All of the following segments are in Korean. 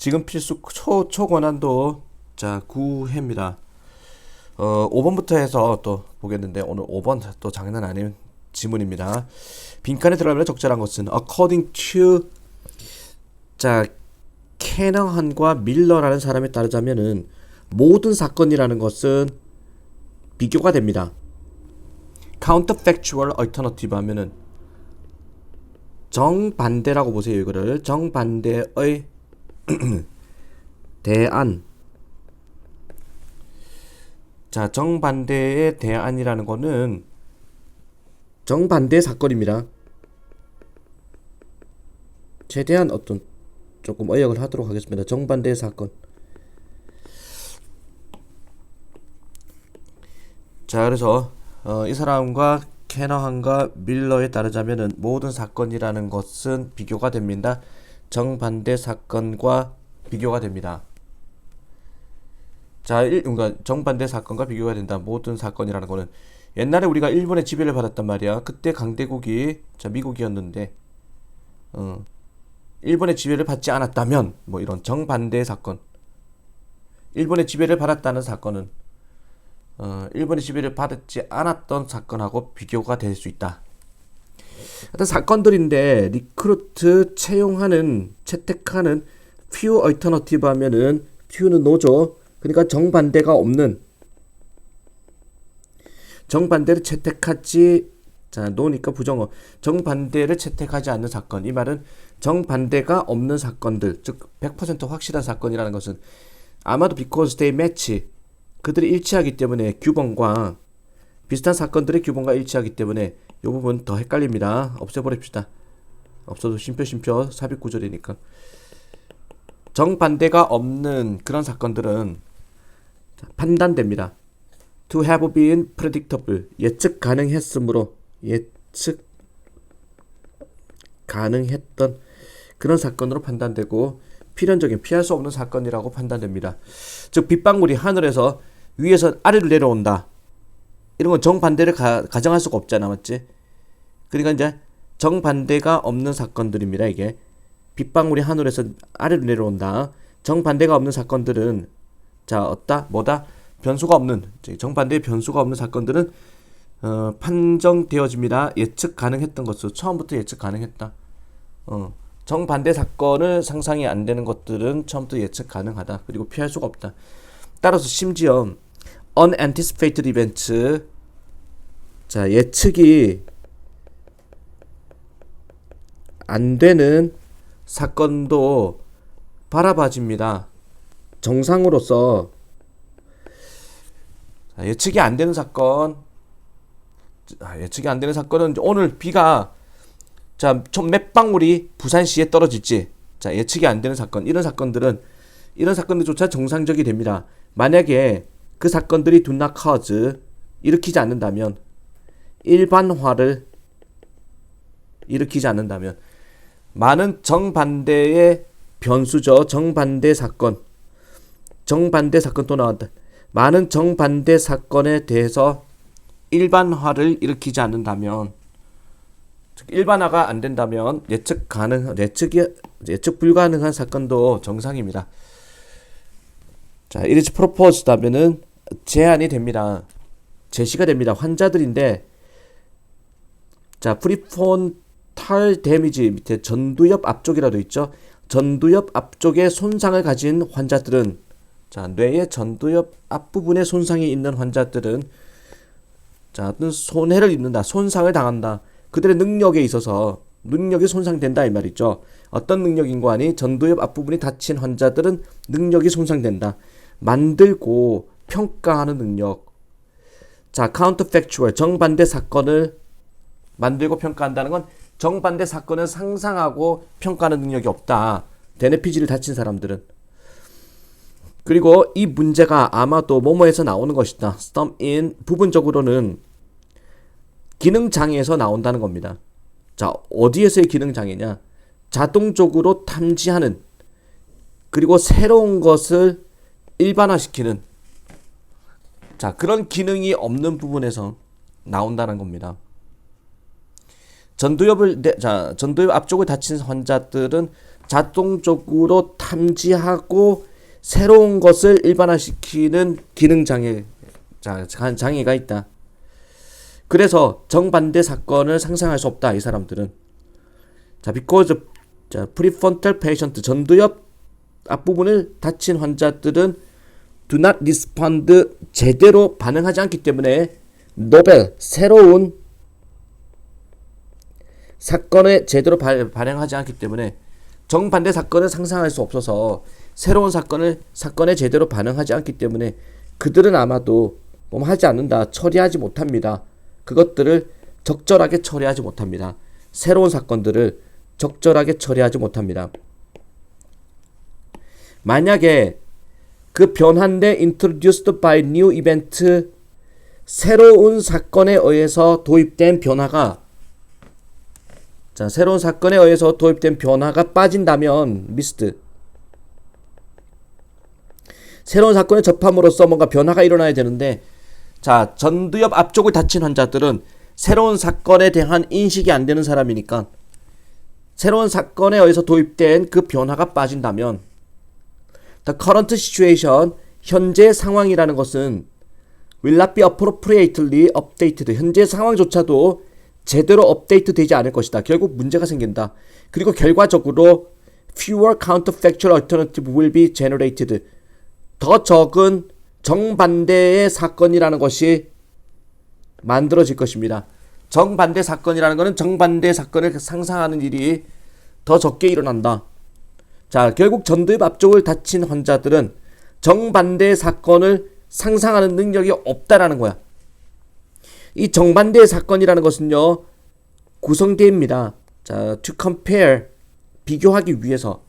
지금 필수 초고난도 자 9회입니다. 5번부터 해서 또 보겠는데 오늘 5번 또 장난 아닌 지문입니다. 빈칸에 들어가면 적절한 것은 according to 자 캐너한과 밀러라는 사람에 따르자면은 모든 사건이라는 것은 비교가 됩니다. counterfactual alternative 하면은 정반대라고 보세요. 이거를 정반대의 대안. 자, 정반대의 대안이라는 거는 정반대 사건입니다. 최대한 어떤 조금 어역을 하도록 하겠습니다. 정반대 사건. 자, 그래서 이 사람과 캐너한과 밀러에 따르자면은 모든 사건이라는 것은 비교가 됩니다. 정반대 사건과 비교가 됩니다. 자, 그러니까 정반대 사건과 비교가 된다. 모든 사건이라는 거는 옛날에 우리가 일본의 지배를 받았단 말이야. 그때 강대국이 미국이었는데 일본의 지배를 받지 않았다면 뭐 이런 정반대 사건. 일본의 지배를 받았다는 사건은 일본의 지배를 받지 않았던 사건하고 비교가 될 수 있다. 어떤 사건들인데 리크루트 채택하는 few alternative 하면은 few는 노죠. 그러니까 정반대가 없는 정반대를 채택하지 노니까 부정어 정반대를 채택하지 않는 사건. 이 말은 정반대가 없는 사건들, 즉 100% 확실한 사건이라는 것은 아마도 because they match 그들이 일치하기 때문에 규범과 비슷한 사건들의 규범과 일치하기 때문에 이 부분 더 헷갈립니다. 없애버립시다. 없어도 심표 삽입 구절이니까. 정반대가 없는 그런 사건들은 판단됩니다. To have been predictable 예측 가능했으므로 예측 가능했던 그런 사건으로 판단되고 필연적인 피할 수 없는 사건이라고 판단됩니다. 즉 빗방울이 하늘에서 위에서 아래로 내려온다. 이런 건 정반대를 가정할 수가 없잖아, 맞지? 그러니까 이제 정반대가 없는 사건들입니다. 이게 빗방울이 하늘에서 아래로 내려온다. 정반대가 없는 사건들은 뭐다? 변수가 없는 정반대의 변수가 없는 사건들은 판정되어집니다. 예측 가능했던 것으로 처음부터 예측 가능했다. 정반대 사건을 상상이 안 되는 것들은 처음부터 예측 가능하다. 그리고 피할 수가 없다. 따라서 심지어 unanticipated events 예측이 안 되는 사건도 바라봐집니다. 정상으로서 예측이 안 되는 사건 예측이 안 되는 사건은 오늘 비가 좀 몇 방울이 부산시에 떨어질지 예측이 안 되는 사건 이런 사건들조차 정상적이 됩니다. 만약에 그 사건들이 do not cause 일으키지 않는다면 일반화를 일으키지 않는다면 많은 정반대의 변수죠. 정반대 사건 또 나왔다. 많은 정반대 사건에 대해서 일반화를 일으키지 않는다면 즉 일반화가 안 된다면 예측 불가능한 사건도 정상입니다. it is proposed 하면은 제안이 됩니다. 제시가 됩니다. 환자들인데 프리폰탈 데미지 밑에 전두엽 앞쪽이라도 있죠. 전두엽 앞쪽에 손상을 가진 환자들은 뇌의 전두엽 앞부분에 손상이 있는 환자들은 어떤 손해를 입는다. 손상을 당한다. 그들의 능력에 있어서 능력이 손상된다 이 말이죠. 어떤 능력인고 하니 전두엽 앞부분이 다친 환자들은 능력이 손상된다. 만들고 평가하는 능력. counterfactual 정반대 사건을 만들고 평가한다는 건 정반대 사건을 상상하고 평가하는 능력이 없다. 대뇌피질을 다친 사람들은. 그리고 이 문제가 아마도 뭐뭐에서 나오는 것이다. stump-in 부분적으로는 기능장애에서 나온다는 겁니다. 어디에서의 기능장애냐? 자동적으로 탐지하는 그리고 새로운 것을 일반화시키는 그런 기능이 없는 부분에서 나온다는 겁니다. 전두엽 앞쪽을 다친 환자들은 자동적으로 탐지하고 새로운 것을 일반화시키는 기능 장애가 있다. 그래서 정반대 사건을 상상할 수 없다. 이 사람들은. because prefrontal patient 전두엽 앞부분을 다친 환자들은 do not respond 제대로 반응하지 않기 때문에 노벨 새로운 사건에 제대로 반응하지 않기 때문에 정반대 사건을 상상할 수 없어서 새로운 사건에 제대로 반응하지 않기 때문에 그들은 아마도 하지 않는다. 처리하지 못합니다. 그것들을 적절하게 처리하지 못합니다. 새로운 사건들을 적절하게 처리하지 못합니다. 만약에 그 변환대 introduced by new event 새로운 사건에 의해서 도입된 변화가 새로운 사건에 의해서 도입된 변화가 빠진다면 missed 새로운 사건에 접함으로써 뭔가 변화가 일어나야 되는데 전두엽 앞쪽을 다친 환자들은 새로운 사건에 대한 인식이 안 되는 사람이니까 새로운 사건에 의해서 도입된 그 변화가 빠진다면 The current situation 현재 상황이라는 것은 will not be appropriately updated 현재 상황조차도 제대로 업데이트 되지 않을 것이다. 결국 문제가 생긴다. 그리고 결과적으로 fewer counterfactual alternatives will be generated 더 적은 정반대의 사건이라는 것이 만들어질 것입니다. 정반대 사건이라는 것은 정반대 사건을 상상하는 일이 더 적게 일어난다. 결국 전두엽 앞쪽을 다친 환자들은 정반대의 사건을 상상하는 능력이 없다라는 거야. 이 정반대의 사건이라는 것은요, 구성대입니다. to compare, 비교하기 위해서.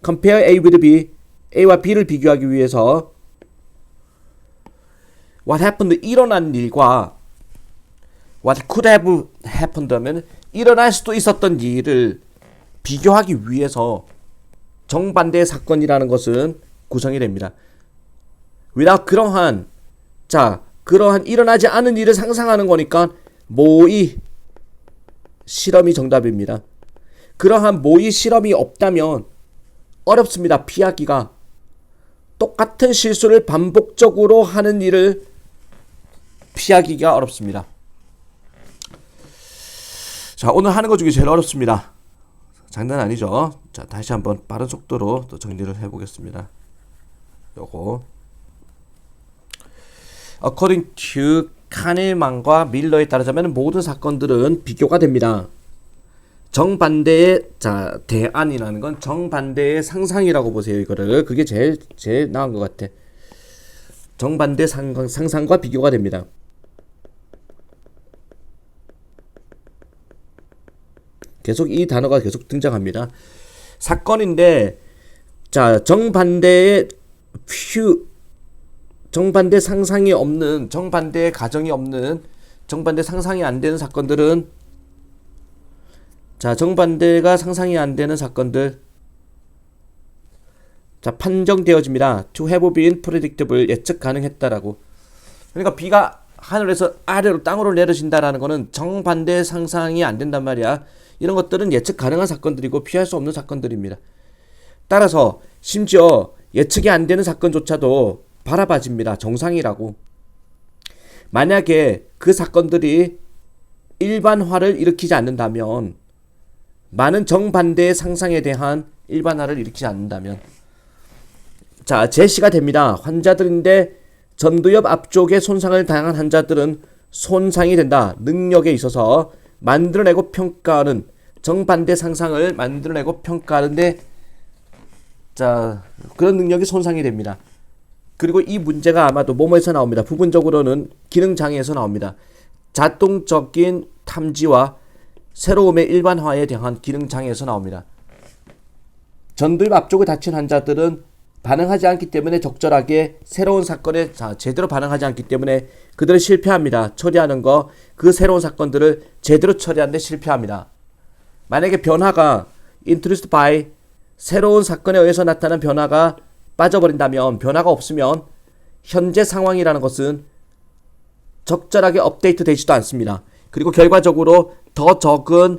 compare A with B, A와 B를 비교하기 위해서 what happened, 일어난 일과 what could have happened 하면 일어날 수도 있었던 일을 비교하기 위해서 정반대의 사건이라는 것은 구성이 됩니다. 그러한 일어나지 않은 일을 상상하는 거니까 모의 실험이 정답입니다. 그러한 모의 실험이 없다면 어렵습니다. 피하기가. 똑같은 실수를 반복적으로 하는 일을 피하기가 어렵습니다. 오늘 하는 것 중에 제일 어렵습니다. 장난 아니죠? 다시 한번 빠른 속도로 또 정리를 해보겠습니다. 요거 According to 카닐만과 밀러에 따르자면 모든 사건들은 비교가 됩니다. 정반대의 대안이라는 건 정반대의 상상이라고 보세요. 이거를 그게 제일 나은 것 같아. 정반대 상상과 비교가 됩니다. 계속 이 단어가 계속 등장합니다. 사건인데 정반대 상상이 없는, 정반대 가정이 없는, 정반대 상상이 안 되는 사건들은 정반대가 상상이 안 되는 사건들 판정되어집니다. To have been predictable, 예측 가능했다라고. 그러니까 비가 하늘에서 아래로 땅으로 내려진다라는 거는 정반대 상상이 안 된단 말이야. 이런 것들은 예측 가능한 사건들이고 피할 수 없는 사건들입니다. 따라서 심지어 예측이 안 되는 사건조차도 바라봐집니다. 정상이라고. 만약에 그 사건들이 일반화를 일으키지 않는다면, 많은 정반대의 상상에 대한 일반화를 일으키지 않는다면, 제시가 됩니다. 환자들인데 전두엽 앞쪽에 손상을 당한 환자들은 손상이 된다. 능력에 있어서 만들어내고 평가하는, 정반대 상상을 만들어내고 평가하는데 그런 능력이 손상이 됩니다. 그리고 이 문제가 아마도 뭐뭐에서 나옵니다. 부분적으로는 기능장애에서 나옵니다. 자동적인 탐지와 새로움의 일반화에 대한 기능장애에서 나옵니다. 전두엽 앞쪽을 다친 환자들은 반응하지 않기 때문에 적절하게 새로운 사건에 제대로 반응하지 않기 때문에 그들은 실패합니다. 처리하는 거, 그 새로운 사건들을 제대로 처리하는 데 실패합니다. 만약에 변화가 introduced by 새로운 사건에 의해서 나타난 변화가 빠져버린다면, 변화가 없으면 현재 상황이라는 것은 적절하게 업데이트 되지도 않습니다. 그리고 결과적으로 더 적은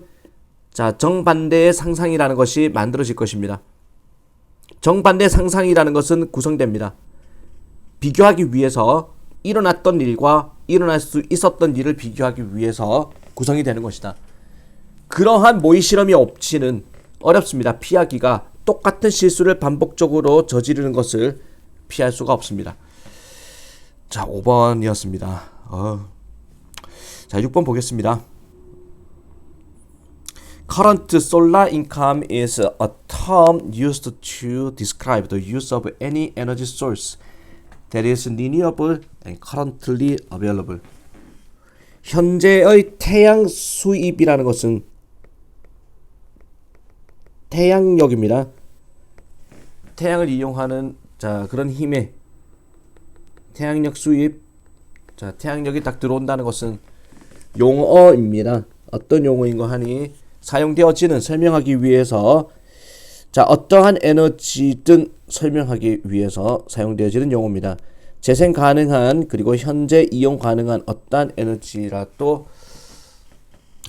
자, 정반대의 상상이라는 것이 만들어질 것입니다. 정반대 상상이라는 것은 구성됩니다. 비교하기 위해서 일어났던 일과 일어날 수 있었던 일을 비교하기 위해서 구성이 되는 것이다. 그러한 모의 실험이 없이는 어렵습니다. 피하기가 똑같은 실수를 반복적으로 저지르는 것을 피할 수가 없습니다. 자, 5번이었습니다. 자, 6번 보겠습니다. Current solar income is a term used to describe the use of any energy source that is renewable and currently available. 현재의 태양 수입이라는 것은 태양력입니다. 태양을 이용하는 자 그런 힘의 태양력 수입. 자, 태양력이 딱 들어온다는 것은 용어입니다. 어떤 용어인고 하니 사용되어지는 설명하기 위해서 자 어떠한 에너지든 설명하기 위해서 사용되어지는 용어입니다. 재생 가능한 그리고 현재 이용 가능한 어떠한 에너지라도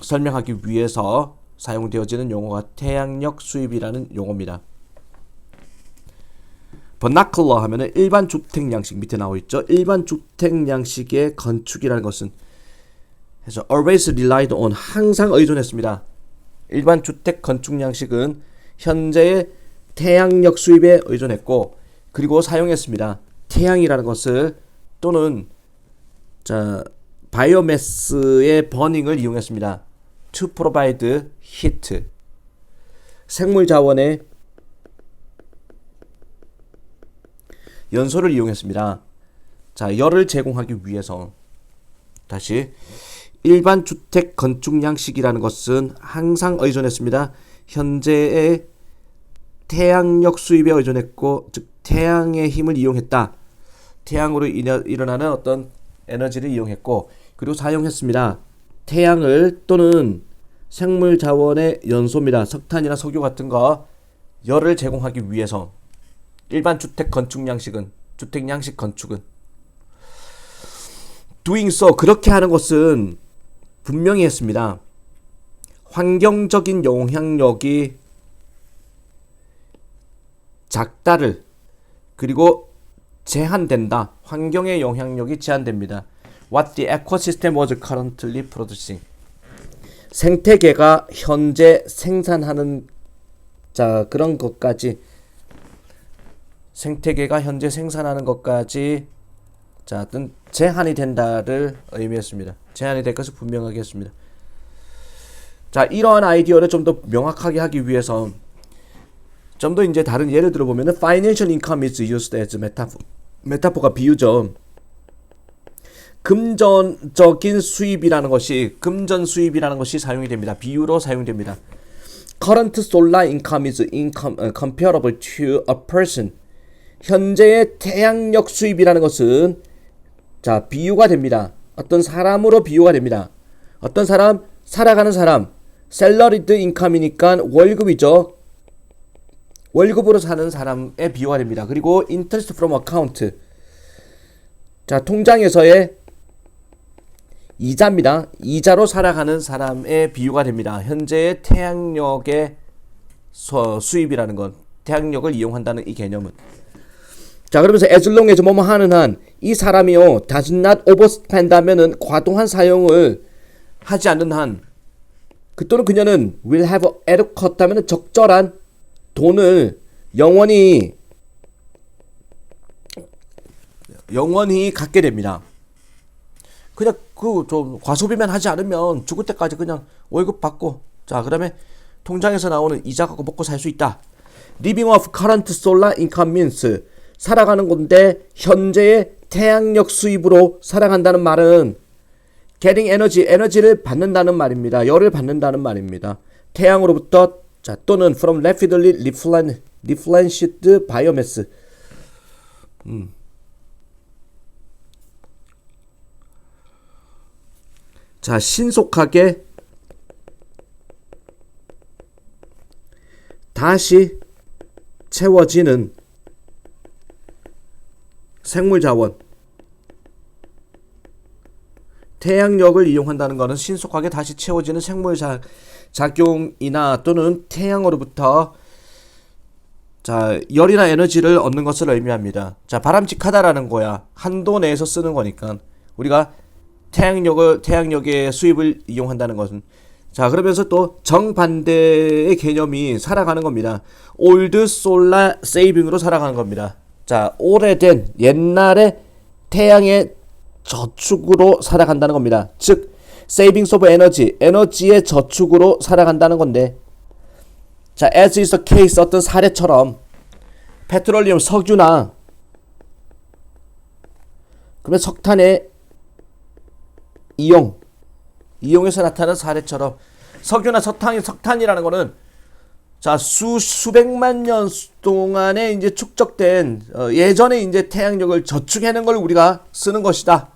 설명하기 위해서 사용되어지는 용어가 태양력 수입이라는 용어입니다. 버나클러 하면은 일반 주택 양식 밑에 나와 있죠. 일반 주택 양식의 건축이라는 것은 해서 always relied on 항상 의존했습니다. 일반 주택 건축 양식은 현재의 태양력 수입에 의존했고 그리고 사용했습니다. 태양이라는 것을 또는 자 바이오매스의 버닝을 이용했습니다. To provide heat. 생물 자원의 연소를 이용했습니다. 자, 열을 제공하기 위해서 다시 일반 주택 건축 양식이라는 것은 항상 의존했습니다. 현재의 태양력 수입에 의존했고 즉 태양의 힘을 이용했다. 태양으로 일어나는 어떤 에너지를 이용했고 그리고 사용했습니다. 태양을 또는 생물 자원의 연소입니다. 석탄이나 석유 같은 거 열을 제공하기 위해서 일반 주택 건축 양식은 주택 양식 건축은 doing so 그렇게 하는 것은 분명히 했습니다. 환경적인 영향력이 작다를 그리고 제한된다. 환경의 영향력이 제한됩니다. What the ecosystem was currently producing. 생태계가 현재 생산하는 자 그런 것까지 생태계가 현재 생산하는 것까지 자 어떤 제한이 된다를 의미했습니다. 제한이 될 것을 분명하게 했습니다. 자 이러한 아이디어를 좀 더 명확하게 하기 위해서 좀 더 이제 다른 예를 들어보면은 financial income is used as metaphor. 메타포가 비유죠. 금전적인 수입이라는 것이 금전 수입이라는 것이 사용이 됩니다. 비유로 사용됩니다. Current solar income is comparable to a person. 현재의 태양력 수입이라는 것은 자 비유가 됩니다. 어떤 사람으로 비유가 됩니다. 어떤 사람? 살아가는 사람. salaried income이니까 월급이죠. 월급으로 사는 사람의 비유가 됩니다. 그리고 interest from account. 자, 통장에서의 이자입니다. 이자로 살아가는 사람의 비유가 됩니다. 현재의 태양력의 수입이라는 건 태양력을 이용한다는 이 개념은 자 그러면서 as long as 뭐뭐 하는 한 이 사람이요 does not overspend 하면은 과도한 사용을 하지 않는 한 그 또는 그녀는 will have adequate 하면은 적절한 돈을 영원히 갖게 됩니다. 그냥 그 좀 과소비만 하지 않으면 죽을 때까지 그냥 월급 받고 자 그다음에 통장에서 나오는 이자 갖고 먹고 살 수 있다. Living off current solar income means 살아가는 건데 현재의 태양력 수입으로 살아간다는 말은 getting 에너지를 받는다는 말입니다. 열을 받는다는 말입니다. 태양으로부터 자 또는 from rapidly replenished biomass. 자 신속하게 다시 채워지는 생물자원. 태양력을 이용한다는 것은 신속하게 다시 채워지는 작용이나 또는 태양으로부터 자, 열이나 에너지를 얻는 것을 의미합니다. 자, 바람직하다라는 거야. 한도 내에서 쓰는 거니까. 우리가 태양력의 수입을 이용한다는 것은. 자, 그러면서 또 정반대의 개념이 살아가는 겁니다. old solar saving으로 살아가는 겁니다. 자, 오래된 옛날의 태양의 저축으로 살아간다는 겁니다. 즉, savings of energy, 에너지의 저축으로 살아간다는 건데, 자, as is the case, 어떤 사례처럼 페트롤리움, 석유나 그러면 석탄의 이용에서 나타나는 사례처럼 석유나 석탄이라는 거는 자, 수백만 년 동안에 이제 축적된 예전에 이제 태양력을 저축해낸 걸 우리가 쓰는 것이다.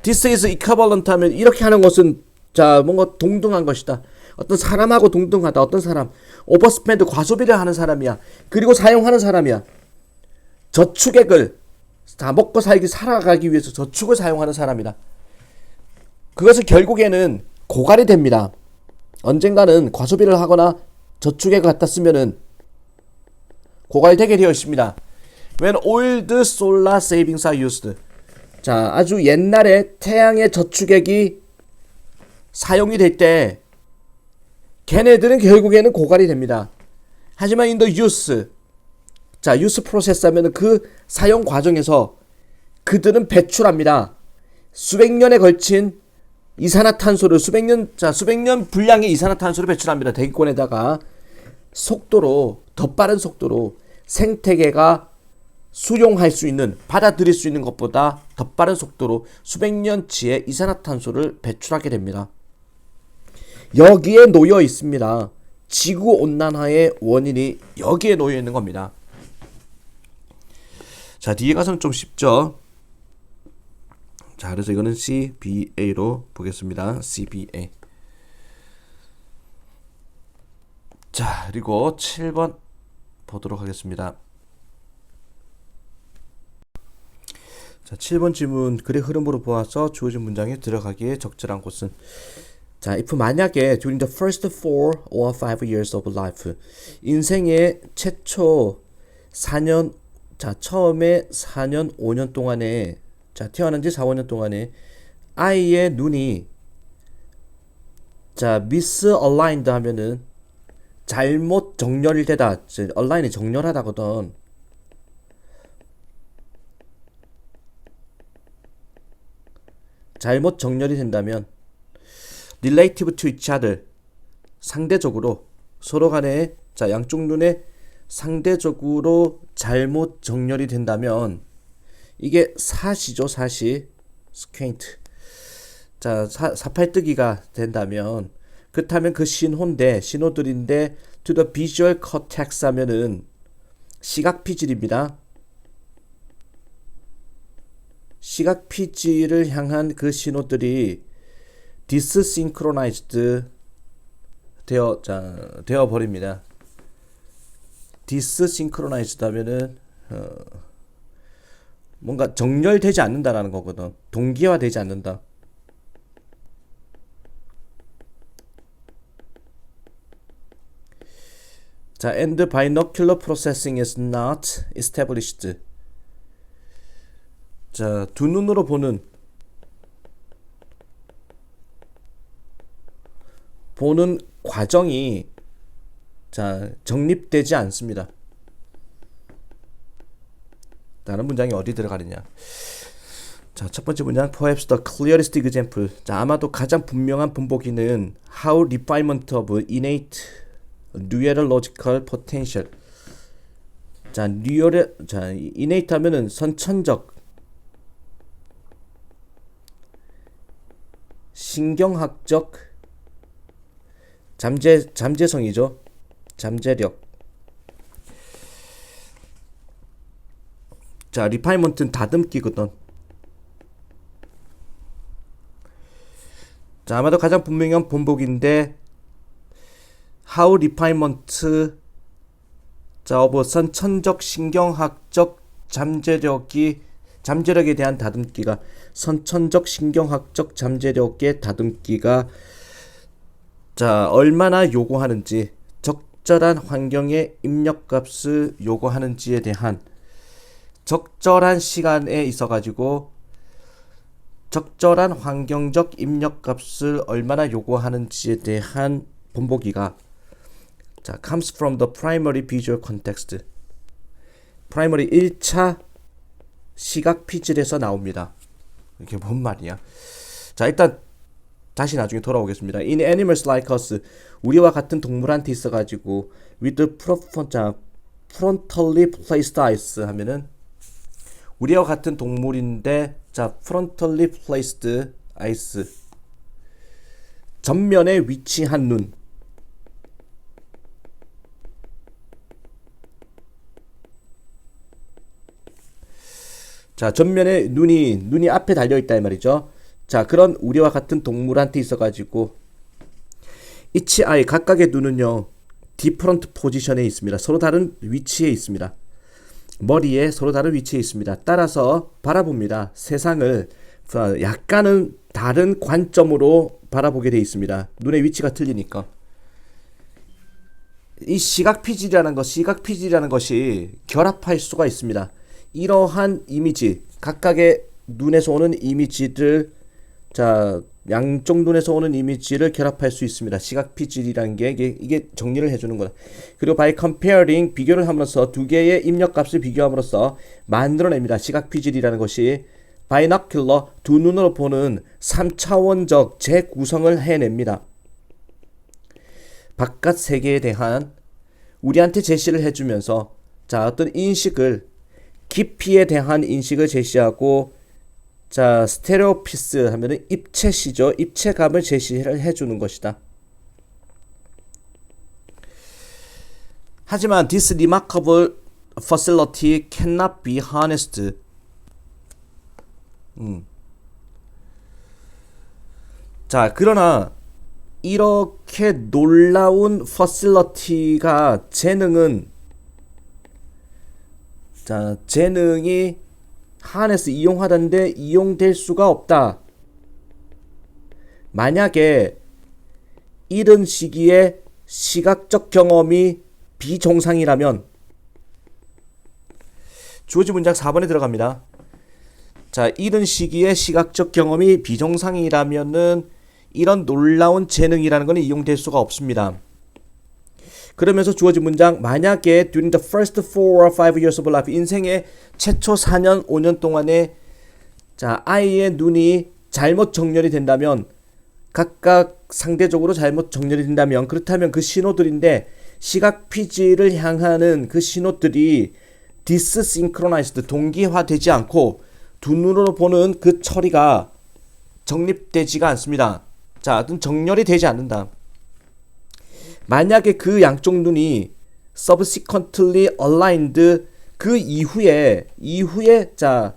This is equivalent 하면 이렇게 하는 것은 자, 뭔가 동등한 것이다. 어떤 사람하고 동등하다. 어떤 사람 오버스펜드 과소비를 하는 사람이야. 그리고 사용하는 사람이야. 저축액을 다 먹고 살아가기 위해서 저축을 사용하는 사람이다. 그것은 결국에는 고갈이 됩니다. 언젠가는 과소비를 하거나 저축액을 갖다 쓰면은 고갈되게 되어 있습니다. When old solar savings are used. 자, 아주 옛날에 태양의 저축액이 사용이 될 때 걔네들은 결국에는 고갈이 됩니다. 하지만 in the use, 자, use process 하면은 그 사용 과정에서 그들은 배출합니다. 수백 년에 걸친 이산화탄소를 수백 년 분량의 이산화탄소를 배출합니다. 대기권에다가 더 빠른 속도로 생태계가 수용할 수 있는, 받아들일 수 있는 것보다 더 빠른 속도로 수백 년치의 이산화탄소를 배출하게 됩니다. 여기에 놓여 있습니다. 지구온난화의 원인이 여기에 놓여 있는 겁니다. 자, 뒤에 가서는 좀 쉽죠. 자, 그래서 이거는 CBA로 보겠습니다. CBA. 자, 그리고 7번 보도록 하겠습니다. 자, 7번 질문 글의 흐름으로 보아서 주어진 문장에 들어가기에 적절한 곳은, 자, if 만약에 during the first 4 or 5 years of life, 인생의 최초 4년, 자, 처음에 4년, 5년 동안에, 자, 태어난 지 4, 5년 동안에 아이의 눈이, 자, misaligned 하면은 잘못 정렬이 되다, align이 정렬하다거든. 잘못 정렬이 된다면 relative to each other, 상대적으로 서로 간에, 자, 양쪽 눈에 상대적으로 잘못 정렬이 된다면 이게 사시죠, 사시. squint. 자, 사팔뜨기가 된다면, 그렇다면 그 신호들인데 to the visual cortex 하면은 시각피질입니다. 시각피질을 향한 그 신호들이 디스싱크로나이즈드 되어 버립니다. 디스싱크로나이즈드 하면은 뭔가 정렬되지 않는다라는 거거든. 동기화되지 않는다. 자, and binocular processing is not established. 자, 두 눈으로 보는 과정이, 자, 정립되지 않습니다. 다른 문장이 어디 들어가느냐. 자, 첫 번째 문장, perhaps the clearest example. 자, 아마도 가장 분명한 분보기는 how refinement of innate neurological potential. 자, innate 하면은 선천적 신경학적 잠재성이죠. 잠재력. 자, 리파이먼트는 다듬기거든. 자, 아마도 가장 분명한 본보기인데 how refinement, 자, of 선천적 신경학적 잠재력에 대한 다듬기가, 선천적 신경학적 잠재력의 다듬기가 자, 얼마나 요구하는지, 적절한 환경의 입력값을 요구하는지에 대한 적절한 시간에 있어가지고 적절한 환경적 입력값을 얼마나 요구하는지에 대한 본보기가 자, comes from the primary visual context. primary 1차 시각 피질에서 나옵니다. 이게 뭔 말이야? 자, 일단 다시 나중에 돌아오겠습니다. In animals like us, 우리와 같은 동물한테 있어가지고 with frontally placed eyes 하면은 우리와 같은 동물인데 자, frontally placed eyes 전면에 위치한 눈. 자, 전면에 눈이 앞에 달려 있다 이 말이죠. 자, 그런 우리와 같은 동물한테 있어가지고 each eye 각각의 눈은요 different 포지션에 있습니다. 서로 다른 위치에 있습니다. 머리에 서로 다른 위치에 있습니다. 따라서 바라봅니다. 세상을 약간은 다른 관점으로 바라보게 되어 있습니다. 눈의 위치가 틀리니까. 이 시각 피질이라는 것이 결합할 수가 있습니다. 이러한 이미지, 각각의 눈에서 오는 이미지를 자, 양쪽 눈에서 오는 이미지를 결합할 수 있습니다. 시각 피질이라는 게 이게 정리를 해주는 거다. 그리고 by comparing 비교를 함으로써 두 개의 입력값을 비교함으로써 만들어냅니다. 시각 피질이라는 것이 binocular 두 눈으로 보는 3차원적 재구성을 해냅니다. 바깥 세계에 대한 우리한테 제시를 해주면서 자, 어떤 인식을 깊이에 대한 인식을 제시하고 자, 스테레오피스 하면은 입체시죠. 입체감을 제시를 해주는 것이다. 하지만 this remarkable facility cannot be harnessed. 자, 그러나 이렇게 놀라운 facility가 재능이 harness 이용하던데 이용될 수가 없다. 만약에 이른 시기에 시각적 경험이 비정상이라면 주어진 문장 4번에 들어갑니다. 자, 이른 시기에 시각적 경험이 비정상이라면은 이런 놀라운 재능이라는 것은 이용될 수가 없습니다. 그러면서 주어진 문장 만약에 during the first 4 or 5 years of life 인생의 최초 4년 5년 동안에 자, 아이의 눈이 잘못 정렬이 된다면 각각 상대적으로 잘못 정렬이 된다면 그렇다면 그 신호들인데 시각 피질을 향하는 그 신호들이 디스싱크로나이즈드 동기화되지 않고 두 눈으로 보는 그 처리가 정립되지가 않습니다. 자, 정렬이 되지 않는다. 만약에 그 양쪽 눈이 subsequently aligned 그 이후에 자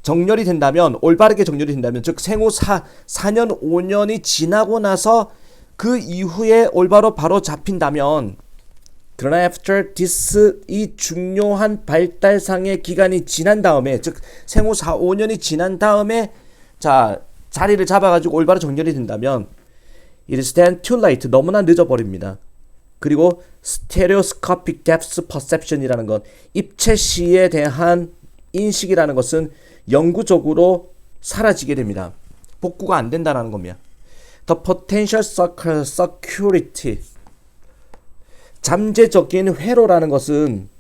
정렬이 된다면 올바르게 정렬이 된다면 즉 생후 4년 5년이 지나고 나서 그 이후에 올바로 바로 잡힌다면 그러나 after this 이 중요한 발달상의 기간이 지난 다음에 즉 생후 4, 5년이 지난 다음에 자 자리를 잡아가지고 올바로 정렬이 된다면 it is then too late 너무나 늦어버립니다. 그리고 stereoscopic depth perception이라는 건 입체시에 대한 인식이라는 것은 영구적으로 사라지게 됩니다. 복구가 안 된다는 겁니다. The potential security 잠재적인 회로라는 것은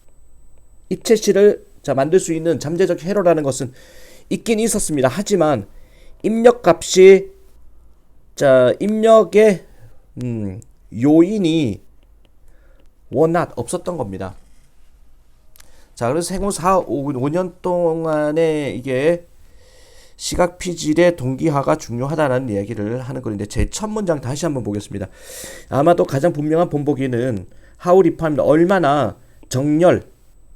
입체시를 만들 수 있는 잠재적 회로라는 것은 있긴 있었습니다. 하지만 입력값이 입력의 요인이 워낙 없었던 겁니다. 자, 그래서 생후 5년 동안에 이게 시각 피질의 동기화가 중요하다는 이야기를 하는 건데 제 첫 문장 다시 한번 보겠습니다. 아마도 가장 분명한 본보기는 하우리파입니다. 얼마나 정렬,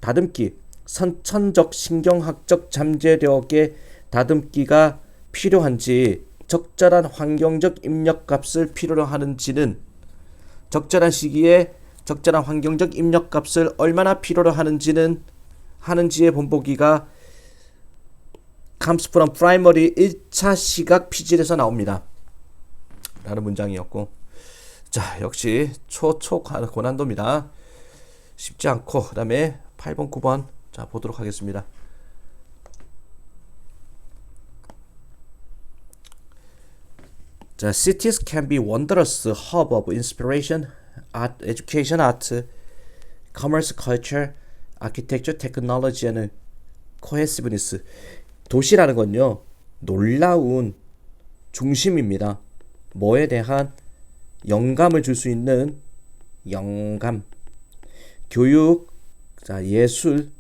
다듬기, 선천적 신경학적 잠재력의 다듬기가 필요한지 적절한 환경적 입력값을 필요로 하는지는 적절한 시기에 적절한 환경적 입력값을 얼마나 필요로 하는지의 본보기가 comes from primary 1차 시각 피질에서 나옵니다. 라는 문장이었고 자, 역시 고난도입니다. 쉽지 않고, 그 다음에 8번, 9번. 자, 보도록 하겠습니다. 자, cities can be wondrous hub of inspiration, art, education, art, commerce, culture, architecture, technology, and cohesiveness. 도시라는 건요, 놀라운 중심입니다. 뭐에 대한 영감을 줄 수 있는 영감, 교육, 자, 예술,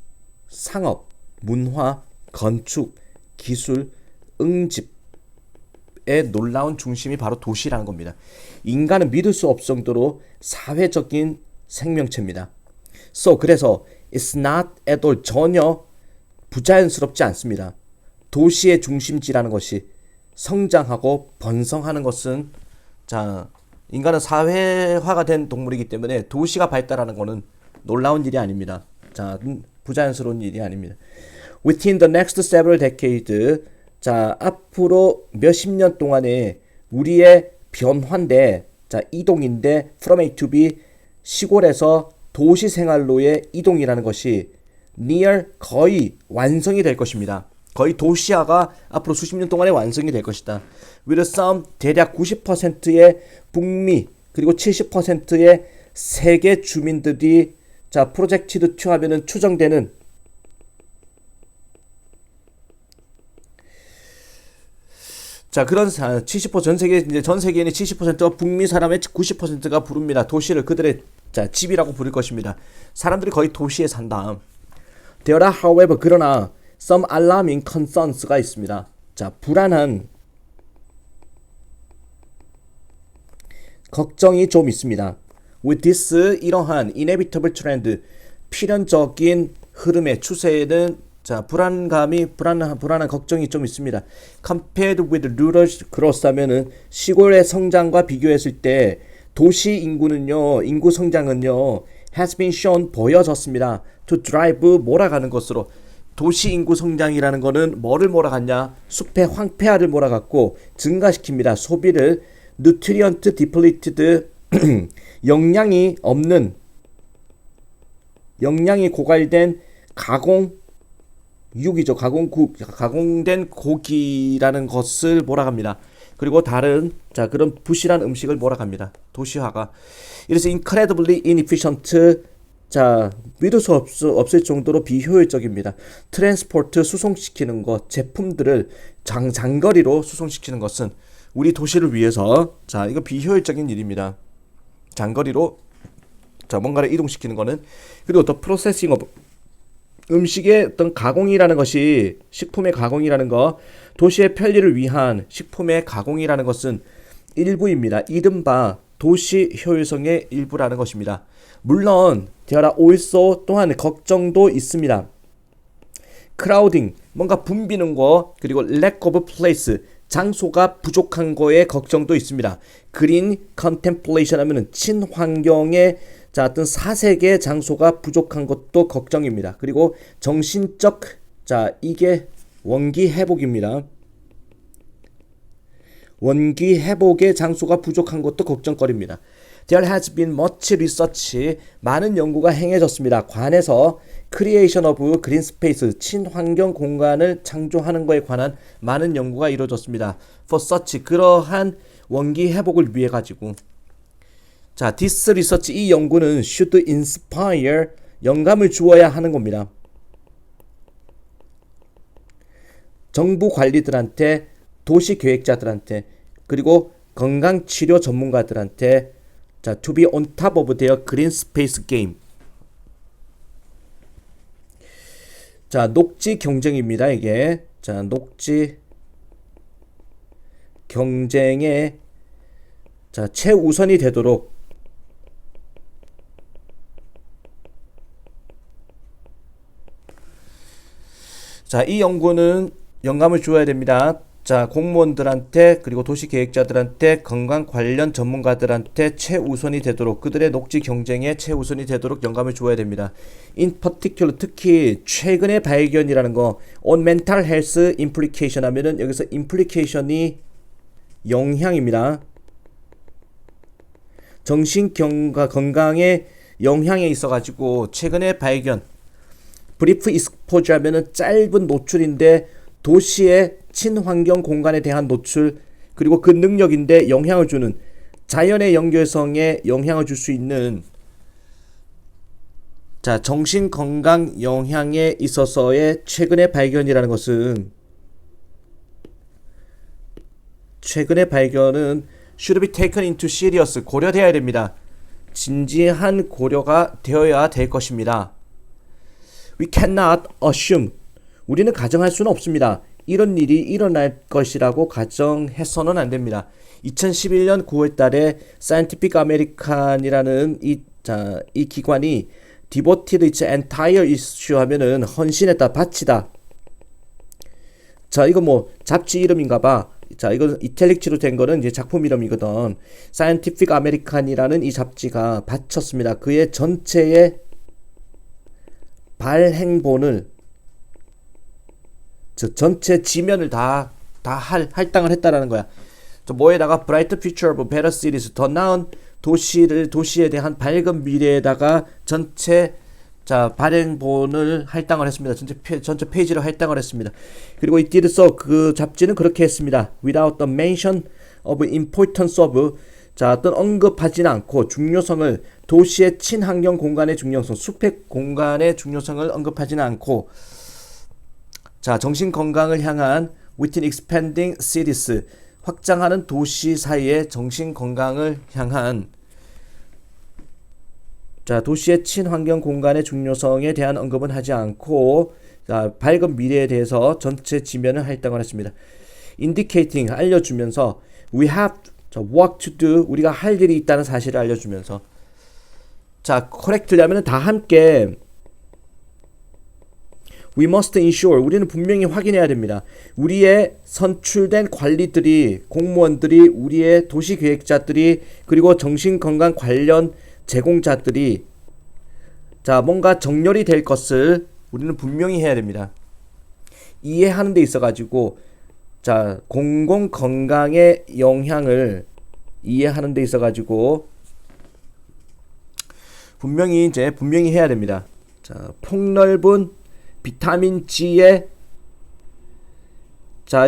상업, 문화, 건축, 기술, 응집의 놀라운 중심이 바로 도시라는 겁니다. 인간은 믿을 수 없을 정도로 사회적인 생명체입니다. 그래서 it's not at all, 전혀 부자연스럽지 않습니다. 도시의 중심지라는 것이 성장하고 번성하는 것은, 자, 인간은 사회화가 된 동물이기 때문에 도시가 발달하는 것은 놀라운 일이 아닙니다. 자, 부자연스러운 일이 아닙니다. Within the next several decades, 자, 앞으로 몇십 년 동안에 우리의 변화인데, 자, 이동인데, from A to B, 시골에서 도시 생활로의 이동이라는 것이 near, 거의 완성이 될 것입니다. 거의 도시화가 앞으로 수십 년 동안에 완성이 될 것이다. With some, 대략 90%의 북미 그리고 70%의 세계 주민들이, 자, 프로젝티드 2 하면은 추정되는, 자, 그런 70% 전 세계인의 70%가 북미 사람의 90%가 부릅니다. 도시를 그들의, 자, 집이라고 부를 것입니다. 사람들이 거의 도시에 산다. There are, however, 그러나 some alarming concerns가 있습니다. 자, 불안한 걱정이 좀 있습니다. With this, 이러한 inevitable trend, 필연적인 흐름의 추세에는, 자, 불안한 걱정이 좀 있습니다. Compared with rural growth 하면은 시골의 성장과 비교했을 때 도시 인구는요, 인구 성장은요, has been shown, 보여졌습니다. To drive, 몰아가는 것으로. 도시 인구 성장이라는 거는 뭐를 몰아갔냐? 숲의 황폐화를 몰아갔고 증가시킵니다. 소비를. nutrient depleted, 영양이 없는, 영양이 고갈된 가공육이죠. 가공된 고기라는 것을 몰아갑니다. 그리고 다른, 자, 그런 부실한 음식을 몰아갑니다. 도시화가. 이래서 incredibly inefficient, 자, 믿을 수 없을 정도로 비효율적입니다. 트랜스포트, 수송시키는 것, 제품들을 장거리로 수송시키는 것은 우리 도시를 위해서, 자, 이거 비효율적인 일입니다. 장거리로, 자, 뭔가를 이동시키는 거는. 그리고 또 프로세싱 오브, 음식의 어떤 가공이라는 것이, 식품의 가공이라는 거, 도시의 편리를 위한 식품의 가공이라는 것은 일부입니다. 이른바 도시 효율성의 일부라는 것입니다. 물론 there are also, 또한 걱정도 있습니다. crowding, 뭔가 붐비는 거, 그리고 lack of place, 장소가 부족한 거에 걱정도 있습니다. green contemplation 하면은 친환경의, 자, 어떤 사색의 장소가 부족한 것도 걱정입니다. 그리고 정신적, 자, 이게 원기 회복입니다. 원기 회복의 장소가 부족한 것도 걱정거리입니다. There has been much research, 많은 연구가 행해졌습니다. 관해서 creation of green space, 친환경 공간을 창조하는 것에 관한 많은 연구가 이루어졌습니다. For such, 그러한 원기 회복을 위해 가지고. 자, this research, 이 연구는 should inspire, 영감을 주어야 하는 겁니다. 정부 관리들한테, 도시 계획자들한테, 그리고 건강치료 전문가들한테, 자, to be on top of their green space game. 자, 녹지 경쟁입니다, 이게. 자, 녹지 경쟁에, 자, 최우선이 되도록, 자, 이 연구는 영감을 주어야 됩니다. 자, 공무원들한테, 그리고 도시계획자들한테, 건강 관련 전문가들한테 최우선이 되도록, 그들의 녹지 경쟁에 최우선이 되도록 영감을 주어야 됩니다. In particular, 특히 최근의 발견이라는 거, on mental health implication 하면은 여기서 implication이 영향입니다. 정신 건강에 영향에 있어가지고 최근에 발견. 브리프 익스포저 하면은 짧은 노출인데 도시의 친환경 공간에 대한 노출, 그리고 그 능력인데 영향을 주는, 자연의 연결성에 영향을 줄 수 있는, 자, 정신 건강 영향에 있어서의 최근의 발견이라는 것은, 최근의 발견은 should be taken into serious, 고려되어야 됩니다. 진지한 고려가 되어야 될 것입니다. We cannot assume, 우리는 가정할 수는 없습니다. 이런 일이 일어날 것이라고 가정해서는 안 됩니다. 2011년 9월 달에 Scientific American이라는 이 기관이 devoted its entire issue 하면은 헌신했다, 바치다. 자, 이거 뭐 잡지 이름인가 봐. 자, 이거 이탈릭치로 된 거는 이제 작품 이름이거든. Scientific American이라는 이 잡지가 바쳤습니다. 그의 전체의 발행본을, 전체 지면을 다 할당을 했다라는 거야. 뭐에다가 Bright Future of Better Cities, 더 나은 도시에 대한 밝은 미래에다가 전체 발행본을 할당을 했습니다. 전체 페이지를 할당을 했습니다. 그리고 it did so, 그 잡지는 그렇게 했습니다. Without the mention of importance of, 어떤 언급하지는 않고 중요성을, 도시의 친환경 공간의 중요성, 숲의 공간의 중요성을 언급하지는 않고, 정신 건강을 향한 within expanding cities, 확장하는 도시 사이의 정신 건강을 향한, 도시의 친환경 공간의 중요성에 대한 언급은 하지 않고, 밝은 미래에 대해서 전체 지면을 할당을 했습니다. indicating, 알려주면서, we have work to do, 우리가 할 일이 있다는 사실을 알려주면서, correctly 하면 다 함께, we must ensure, 우리는 분명히 확인해야 됩니다. 우리의 선출된 관리들이, 공무원들이, 우리의 도시계획자들이, 그리고 정신건강 관련 제공자들이 뭔가 정렬이 될 것을 우리는 분명히 해야 됩니다. 이해하는 데 있어가지고 공공건강의 영향을 이해하는 데 있어가지고 분명히 해야 됩니다. 폭넓은 비타민 G의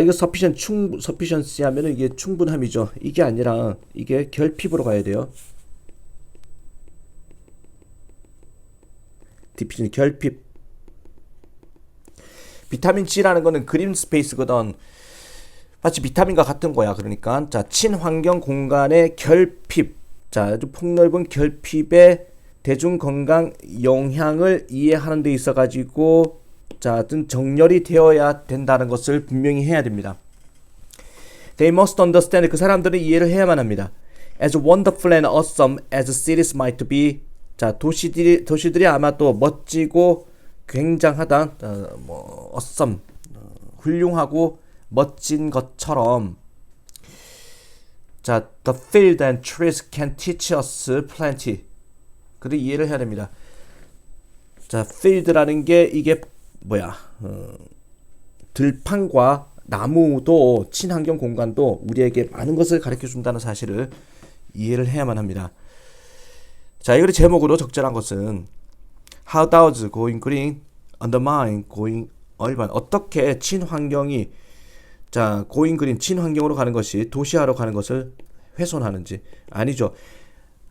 이거 sufficiency 하면은 이게 충분함이죠. 이게 아니라 이게 결핍으로 가야 돼요. 디피전, 결핍. 비타민 G라는 거는 그린 스페이스거든. 마치 비타민과 같은 거야. 그러니까 친환경 공간의 결핍, 아주 폭넓은 결핍의 대중건강 영향을 이해하는 데 있어 가지고 어떤 정렬이 되어야 된다는 것을 분명히 해야 됩니다. They must understand, 그 사람들은 이해를 해야만 합니다. As wonderful and awesome as cities might be, 도시들이 아마도 멋지고 굉장하다, awesome, 훌륭하고 멋진 것처럼, the field and trees can teach us plenty. 그를 이해를 해야 됩니다. field라는 게 이게 뭐야? 들판과 나무도, 친환경 공간도 우리에게 많은 것을 가르쳐 준다는 사실을 이해를 해야만 합니다. 이거를 제목으로 적절한 것은 How does going green undermine going urban? 어떻게 친환경이 going green, 친환경으로 가는 것이 도시화로 가는 것을 훼손하는지. 아니죠.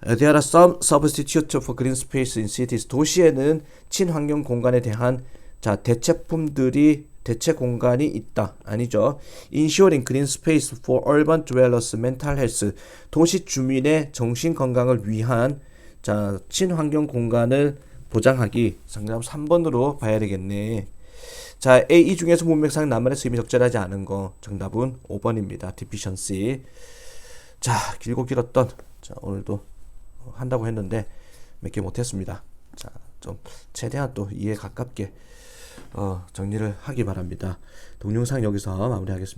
There are some substitutes for green space in cities. 도시에는 친환경 공간에 대한 대체 공간이 있다. 아니죠. Ensuring green space for urban dwellers mental health. 도시 주민의 정신 건강을 위한 친환경 공간을 보장하기. 정답 3번으로 봐야 되겠네. A, 이 중에서 문맥상 나만의 수임이 적절하지 않은 거. 정답은 5번입니다. deficiency. 길고 길었던 오늘도 한다고 했는데 몇 개 못했습니다. 좀 최대한 또 이해에 가깝게 정리를 하기 바랍니다. 동영상 여기서 마무리하겠습니다.